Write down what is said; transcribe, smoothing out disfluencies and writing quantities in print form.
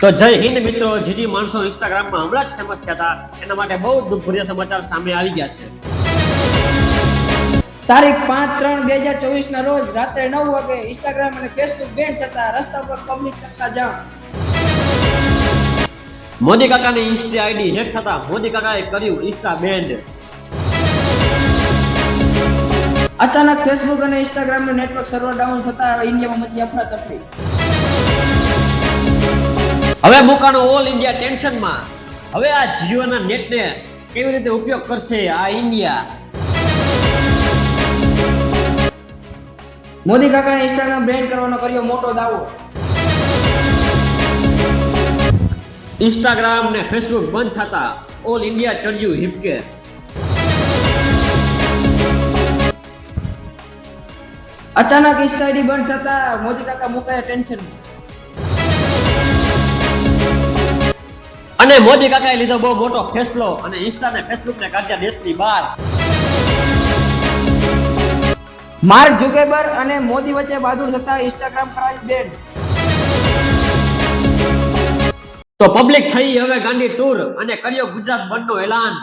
તો જય હિન્દ મિત્રો, જીજી માણસો ઇન્સ્ટાગ્રામમાં હમણાં જ ફેમસ થયા હતા, એના માટે બહુ દુઃખભર્યા સમાચાર સામે આવી ગયા છે. તારીખ 5/3/2024 ના રોજ રાત્રે 9 વાગે ઇન્સ્ટાગ્રામ અને ફેસબુક બેન થતા રસ્તા પર પબ્લિક ચક્કાજામ. મોદી કાકાની ઇન્સ્ટા આઈડી હેક થતા મોદી કાકાએ કર્યું ઇન્સ્ટા બેન્ડ. અચાનક ફેસબુક અને ઇન્સ્ટાગ્રામનું નેટવર્ક સર્વર ડાઉન થતા ઇન્ડિયામાં મચી અફરાતફરી. હવે મુકાનો ઓલ ઇન્ડિયા ટેન્શનમાં. હવે આ જીઓના નેટને કેવી રીતે ઉપયોગ કરશે આ ઇન્ડિયા? મોદી કાકાએ ઇન્સ્ટાગ્રામ બેન કરવાનો કર્યો મોટો દાવો. ઇન્સ્ટાગ્રામ ને ફેસબુક બંધ થતા ઓલ ઇન્ડિયા ચડ્યું હિપકે. અચાનક ઇન્સ્ટા આઈડી બંધ થતા મોદી કાકા મુકાયા ટેન્શનમાં. અને મોદી કાકાએ લીધો બહુ મોટો ફેસલો અને ઇન્સ્ટા ને ફેસબુક ને કાઢ્યા દેશની બહાર. માર્ક ઝુકરબર્ગ અને મોદી વચ્ચે બહાદુર થતા ઇન્સ્ટાગ્રામ કરાય બેન. તો પબ્લિક થઈ હવે ગાંડી ટૂર અને કર્યો ગુજરાત બંધનો એલાન.